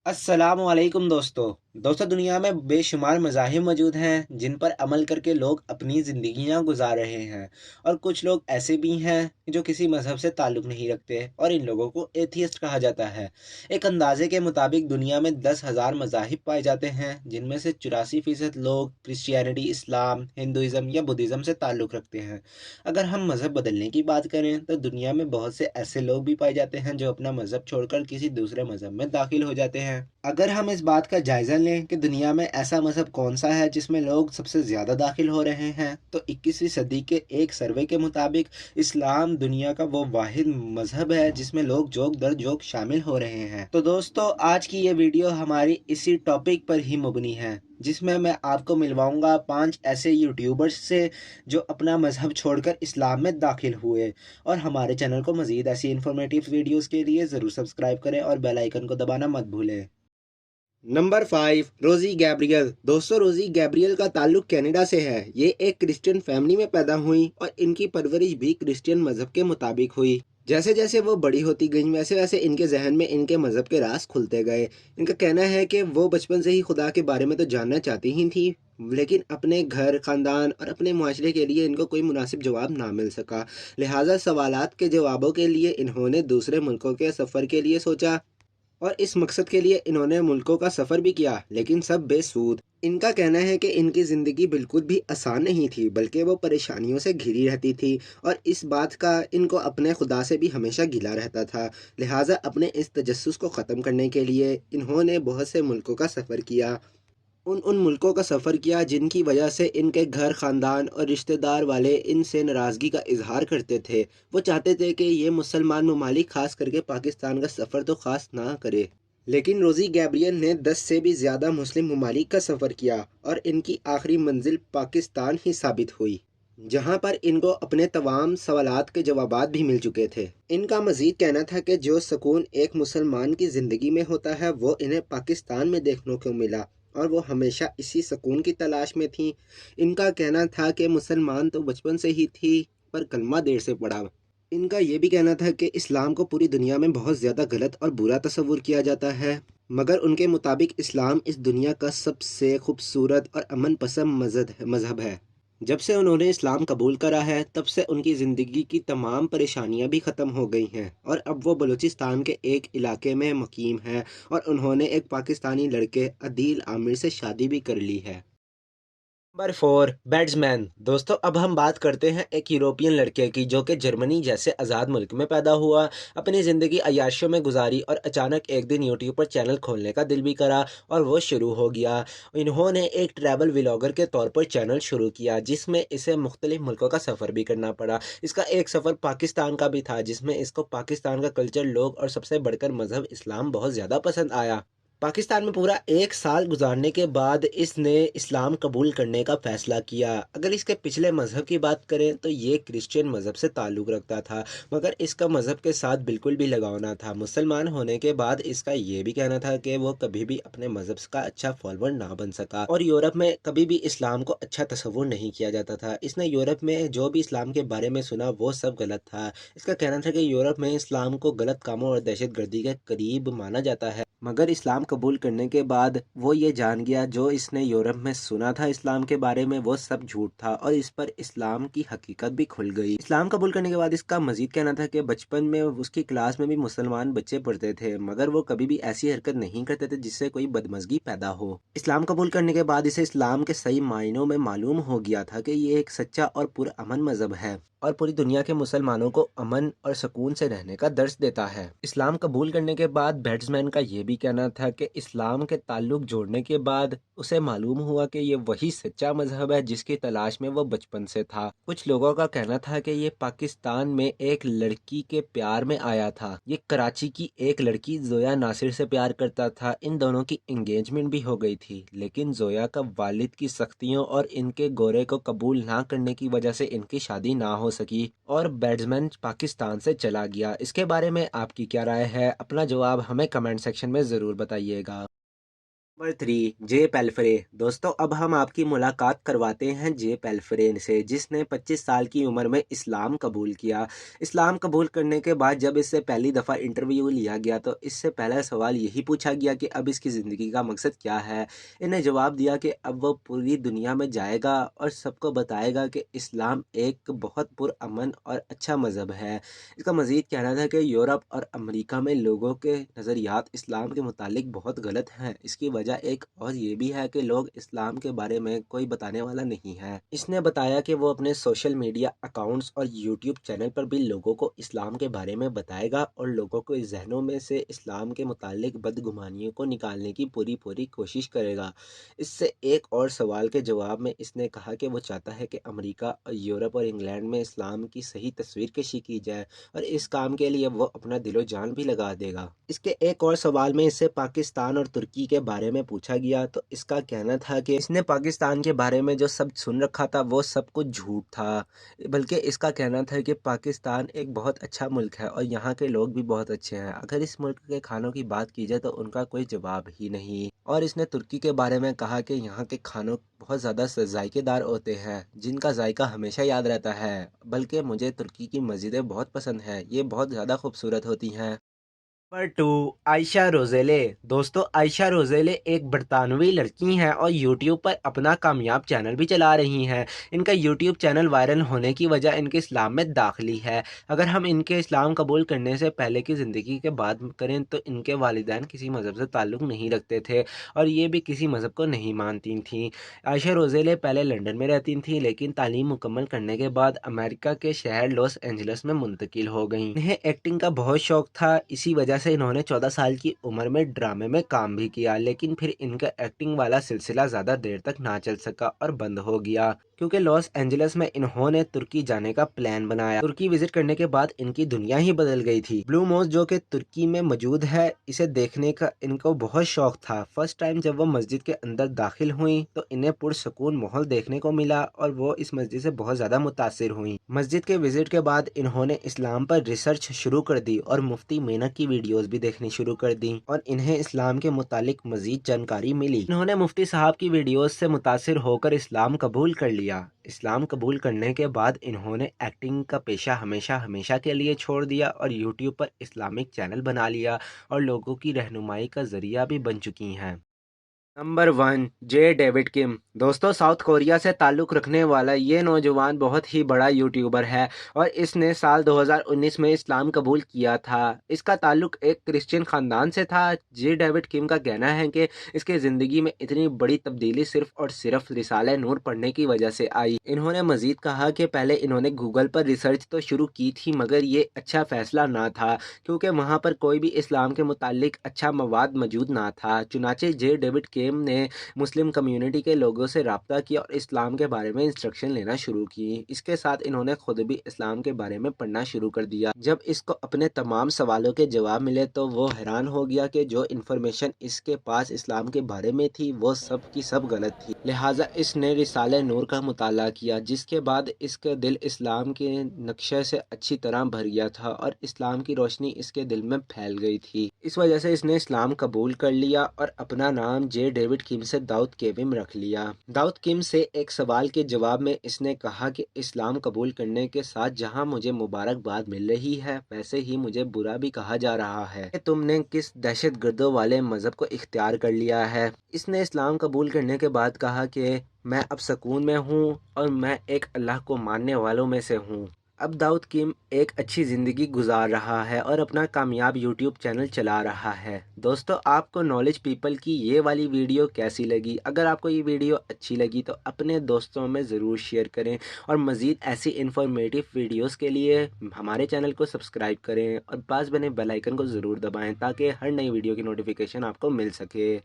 अस्सलाम वालेकुम दोस्तों दुनिया में बेशुमार मज़ाहिब मौजूद हैं जिन पर अमल करके लोग अपनी ज़िंदगियां गुजार रहे हैं। और कुछ लोग ऐसे भी हैं जो किसी मज़हब से ताल्लुक़ नहीं रखते और इन लोगों को एथियस्ट कहा जाता है। एक अंदाजे के मुताबिक दुनिया में 10,000 मज़ाहिब पाए जाते हैं, जिनमें से 84% लोग क्रिश्चियनिटी, इस्लाम, हिंदुज़म या बुद्धिज़्म से ताल्लुक़ रखते हैं। अगर हम मज़हब बदलने की बात करें तो दुनिया में बहुत से ऐसे लोग भी पाए जाते हैं जो अपना मज़हब छोड़कर किसी दूसरे मज़हब में दाखिल हो जाते हैं। अगर हम इस बात का जायज़ा लें कि दुनिया में ऐसा मज़हब कौन सा है जिसमें लोग सबसे ज़्यादा दाखिल हो रहे हैं, तो 21वीं सदी के एक सर्वे के मुताबिक इस्लाम दुनिया का वो वाहिद मज़हब है जिसमें लोग जोक दर जोक शामिल हो रहे हैं। तो दोस्तों, आज की ये वीडियो हमारी इसी टॉपिक पर ही मुबनी है, जिसमें मैं आपको मिलवाऊंगा 5 ऐसे यूट्यूबर्स से जो अपना मज़हब छोड़कर इस्लाम में दाखिल हुए। और हमारे चैनल को मज़ीद ऐसी इन्फॉर्मेटिव वीडियोस के लिए ज़रूर सब्सक्राइब करें और बेल आइकन को दबाना मत भूलें। नंबर 5, रोज़ी गैब्रियल। दोस्तों, रोज़ी गैब्रियल का ताल्लुक कनाडा से है। ये एक क्रिश्चियन फैमिली में पैदा हुई और इनकी परवरिश भी क्रिश्चियन मज़हब के मुताबिक हुई। जैसे जैसे वो बड़ी होती गईं, वैसे वैसे इनके जहन में इनके मज़हब के राज खुलते गए। इनका कहना है कि वो बचपन से ही खुदा के बारे में तो जानना चाहती ही थी, लेकिन अपने घर, ख़ानदान और अपने माशरे के लिए इनको कोई मुनासिब जवाब ना मिल सका। लिहाजा सवालात के जवाबों के लिए इन्होंने दूसरे मुल्कों के सफ़र के लिए सोचा और इस मकसद के लिए इन्होंने मुल्कों का सफ़र भी किया, लेकिन सब बेसूद। इनका कहना है कि इनकी ज़िंदगी बिल्कुल भी आसान नहीं थी, बल्कि वो परेशानियों से घिरी रहती थी और इस बात का इनको अपने खुदा से भी हमेशा गिला रहता था। लिहाजा अपने इस तजस्सुस को ख़त्म करने के लिए इन्होंने बहुत से मुल्कों का सफ़र किया। उन मुल्कों का सफ़र किया जिनकी वजह से इनके घर, ख़ानदान और रिश्तेदार वाले इनसे नाराज़गी का इज़हार करते थे। वो चाहते थे कि ये मुसलमान ममालिक, ख़ास करके पाकिस्तान का सफ़र तो ख़ास ना करे। लेकिन रोज़ी गैब्रियल ने 10 से भी ज़्यादा मुस्लिम ममालिक का सफ़र किया और इनकी आखिरी मंजिल पाकिस्तान ही साबित हुई, जहाँ पर इनको अपने तमाम सवालात के जवाबात भी मिल चुके थे। इनका मज़ीद कहना था कि जो सुकून एक मुसलमान की ज़िंदगी में होता है, वो इन्हें पाकिस्तान में देखने को मिला और वो हमेशा इसी सुकून की तलाश में थी। इनका कहना था कि मुसलमान तो बचपन से ही थी, पर कलमा देर से पढ़ा। इनका ये भी कहना था कि इस्लाम को पूरी दुनिया में बहुत ज़्यादा गलत और बुरा तस्वुर किया जाता है, मगर उनके मुताबिक इस्लाम इस दुनिया का सबसे खूबसूरत और अमन पसंद मज़हब है। जब से उन्होंने इस्लाम कबूल करा है, तब से उनकी ज़िंदगी की तमाम परेशानियां भी ख़त्म हो गई हैं और अब वो बलूचिस्तान के एक इलाके में मुकीम हैं और उन्होंने एक पाकिस्तानी लड़के अदील आमिर से शादी भी कर ली है। Number 4, batsman. दोस्तों, अब हम बात करते हैं एक यूरोपियन लड़के की जो कि जर्मनी जैसे आज़ाद मुल्क में पैदा हुआ, अपनी ज़िंदगी अय्याशियों में गुजारी और अचानक एक दिन यूट्यूब पर चैनल खोलने का दिल भी करा और वो शुरू हो गया। इन्होंने एक ट्रैवल व्लॉगर के तौर पर चैनल शुरू किया, जिसमें इसे मुख्तलिफ मुल्कों का सफ़र भी करना पड़ा। इसका एक सफ़र पाकिस्तान का भी था, जिसमें इसको पाकिस्तान का कल्चर, लोग और सबसे बढ़कर मज़हब इस्लाम बहुत ज़्यादा पसंद आया। पाकिस्तान में पूरा 1 साल गुज़ारने के बाद इसने इस्लाम कबूल करने का फ़ैसला किया। अगर इसके पिछले मज़हब की बात करें तो ये क्रिश्चियन मज़हब से ताल्लुक़ रखता था, मगर इसका मज़हब के साथ बिल्कुल भी लगाव ना था। मुसलमान होने के बाद इसका ये भी कहना था कि वो कभी भी अपने मज़हब का अच्छा फ़ॉलोवर ना बन सका और यूरोप में कभी भी इस्लाम को अच्छा तसव्वुर नहीं किया जाता था। इसने यूरोप में जो भी इस्लाम के बारे में सुना वो सब गलत था। इसका कहना था कि यूरोप में इस्लाम को गलत कामों और दहशतगर्दी के करीब माना जाता है, मगर इस्लाम कबूल करने के बाद वो ये जान गया जो इसने यूरोप में सुना था इस्लाम के बारे में वो सब झूठ था और इस पर इस्लाम की हकीकत भी खुल गई। इस्लाम कबूल करने के बाद इसका मजीद कहना था कि बचपन में उसकी क्लास में भी मुसलमान बच्चे पढ़ते थे, मगर वो कभी भी ऐसी हरकत नहीं करते थे जिससे कोई बदमज़गी पैदा हो। इस्लाम कबूल करने के बाद इसे इस्लाम के सही मायनों में मालूम हो गया था कि ये एक सच्चा और पुरअमन मज़हब है और पूरी दुनिया के मुसलमानों को अमन और सुकून से रहने का दर्स देता है। इस्लाम कबूल करने के बाद बैट्समैन का ये भी कहना था कि इस्लाम के ताल्लुक जोड़ने के बाद उसे मालूम हुआ कि ये वही सच्चा मजहब है जिसकी तलाश में वो बचपन से था। कुछ लोगों का कहना था कि ये पाकिस्तान में एक लड़की के प्यार में आया था। ये कराची की एक लड़की जोया नासिर से प्यार करता था। इन दोनों की एंगेजमेंट भी हो गई थी, लेकिन जोया का वालिद की सख्तियों और इनके गोरे को कबूल ना करने की वजह से इनकी शादी ना हो सकी और बैट्समैन पाकिस्तान से चला गया। इसके बारे में आपकी क्या राय है? अपना जवाब हमें कमेंट सेक्शन में ज़रूर बताइएगा। नंबर 3, जे पेल्फ्रे। दोस्तों, अब हम आपकी मुलाकात करवाते हैं जे पेल्फ्रे से, जिसने 25 साल की उम्र में इस्लाम कबूल किया। इस्लाम कबूल करने के बाद जब इससे पहली दफ़ा इंटरव्यू लिया गया तो इससे पहला सवाल यही पूछा गया कि अब इसकी ज़िंदगी का मकसद क्या है। इन्हें जवाब दिया कि अब वो पूरी दुनिया में जाएगा और सबको बताएगा कि इस्लाम एक बहुत पुरअमन और अच्छा मज़हब है। इसका मज़ीद कहना था कि यूरोप और अमेरिका में लोगों के नज़रियात इस्लाम के मुतालिक बहुत गलत हैं। इसकी वजह एक और ये भी है कि लोग इस्लाम के बारे में कोई बताने वाला नहीं है। इसने बताया कि वो अपने सोशल मीडिया अकाउंट्स और यूट्यूब चैनल पर भी लोगों को इस्लाम के बारे में बताएगा और लोगों को जहनों में से इस्लाम के मुतालिक बदगुमानियों को निकालने की पूरी पूरी कोशिश करेगा। इससे एक और सवाल के जवाब में इसने कहा कि वो चाहता है कि अमेरिका और यूरोप और इंग्लैंड में इस्लाम की सही तस्वीर कशी की जाए और इस काम के लिए वो अपना दिलो जान भी लगा देगा। इसके एक और सवाल में इससे पाकिस्तान और तुर्की के बारे में पूछा गया तो इसका कहना था कि इसने पाकिस्तान के बारे में जो सब सुन रखा था वो सब कुछ झूठ था। बल्कि इसका कहना था कि पाकिस्तान एक बहुत अच्छा मुल्क है और यहाँ के लोग भी बहुत अच्छे हैं। अगर इस मुल्क के खानों की बात की जाए तो उनका कोई जवाब ही नहीं। और इसने तुर्की के बारे में कहा कि यहाँ के खानों बहुत ज़्यादा जायकेदार होते हैं, जिनका जायका हमेशा याद रहता है। बल्कि मुझे तुर्की की मस्जिदें बहुत पसंद हैं, ये बहुत ज़्यादा खूबसूरत होती हैं। नंबर 2, आयशा रोज़ेले। दोस्तों, आयशा रोज़ेले एक बरतानवी लड़की हैं और यूट्यूब पर अपना कामयाब चैनल भी चला रही हैं। इनका यूट्यूब चैनल वायरल होने की वजह इनके इस्लाम में दाखिली है। अगर हम इनके इस्लाम कबूल करने से पहले की ज़िंदगी के बात करें तो इनके वालिदैन किसी मज़हब से ताल्लुक़ नहीं रखते थे और ये भी किसी मज़हब को नहीं मानती थीं। आयशा रोज़ेले पहले लंदन में रहती थीं लेकिन तालीम मुकम्मल करने के बाद अमेरिका के शहर लॉस एंजल्स में मुंतकिल हो गईं। इन्हें एक्टिंग का बहुत शौक था, इसी वजह से इन्होंने 14 साल की उम्र में ड्रामे में काम भी किया, लेकिन फिर इनका एक्टिंग वाला सिलसिला ज़्यादा देर तक ना चल सका और बंद हो गया क्योंकि लॉस एंजल्स में इन्होंने तुर्की जाने का प्लान बनाया। तुर्की विजिट करने के बाद इनकी दुनिया ही बदल गई थी। ब्लू मॉस्क जो कि तुर्की में मौजूद है, इसे देखने का इनको बहुत शौक था। फर्स्ट टाइम जब वो मस्जिद के अंदर दाखिल हुई तो इन्हें पुरसकून माहौल देखने को मिला और वो इस मस्जिद से बहुत ज़्यादा मुतासिर हुई। मस्जिद के विजिट के बाद इन्होंने इस्लाम पर रिसर्च शुरू कर दी और मुफ्ती मेनक की वीडियोस भी देखनी शुरू कर दी और इन्हें इस्लाम के मुतालिक मजीद जानकारी मिली। इन्होंने मुफ्ती साहब की वीडियोस से मुतासिर होकर इस्लाम कबूल कर लिया। इस्लाम कबूल करने के बाद इन्होंने एक्टिंग का पेशा हमेशा हमेशा के लिए छोड़ दिया और यूट्यूब पर इस्लामिक चैनल बना लिया और लोगों की रहनुमाई का जरिया भी बन चुकी हैं। नंबर 1, जे डेविड किम। दोस्तों, साउथ कोरिया से ताल्लुक़ रखने वाला ये नौजवान बहुत ही बड़ा यूट्यूबर है और इसने साल 2019 में इस्लाम कबूल किया था। इसका ताल्लुक़ एक क्रिश्चियन ख़ानदान से था। जे डेविड किम का कहना है कि इसकी ज़िंदगी में इतनी बड़ी तब्दीली सिर्फ़ और सिर्फ रिसाले नूर पढ़ने की वजह से आई। इन्होंने मज़ीद कहा कि पहले इन्होंने गूगल पर रिसर्च तो शुरू की थी मगर ये अच्छा फ़ैसला ना था क्योंकि वहाँ पर कोई भी इस्लाम के मुतालिक अच्छा मवाद मौजूद ना था। चुनाचे जे डेविड किम ने मुस्लिम कम्युनिटी के लोगों से रब्ता किया और इस्लाम के बारे में इंस्ट्रक्शन लेना शुरू की। इसके साथ इन्होंने खुद भी इस्लाम के बारे में पढ़ना शुरू कर दिया। जब इसको अपने तमाम सवालों के जवाब मिले तो वो हैरान हो गया कि जो इन्फॉर्मेशन इसके पास इस्लाम के बारे में थी वो सब की सब गलत थी। लिहाजा इसने रिसाले नूर का मुताला किया, जिसके बाद इसका दिल इस्लाम के नक्शे से अच्छी तरह भर गया था और इस्लाम की रोशनी इसके दिल में फैल गई थी। इस वजह से इसने इस्लाम कबूल कर लिया और अपना नाम जे डेविड किम से दाऊद केविम रख लिया। दाऊद किम से एक सवाल के जवाब में इसने कहा कि इस्लाम कबूल करने के साथ जहां मुझे मुबारकबाद मिल रही है वैसे ही मुझे बुरा भी कहा जा रहा है कि तुमने किस दहशत गर्दों वाले मजहब को इख्तियार कर लिया है। इसने इस्लाम कबूल करने के बाद कहा कि मैं अब सुकून में हूँ और मैं एक अल्लाह को मानने वालों में से हूँ। अब दाऊद किम एक अच्छी ज़िंदगी गुजार रहा है और अपना कामयाब यूट्यूब चैनल चला रहा है। दोस्तों, आपको नॉलेज पीपल की ये वाली वीडियो कैसी लगी? अगर आपको ये वीडियो अच्छी लगी तो अपने दोस्तों में ज़रूर शेयर करें और मज़ीद ऐसी इन्फॉर्मेटिव वीडियोस के लिए हमारे चैनल को सब्सक्राइब करें और पास बने बेल आइकन को ज़रूर दबाएं ताकि हर नई वीडियो की नोटिफिकेशन आपको मिल सके।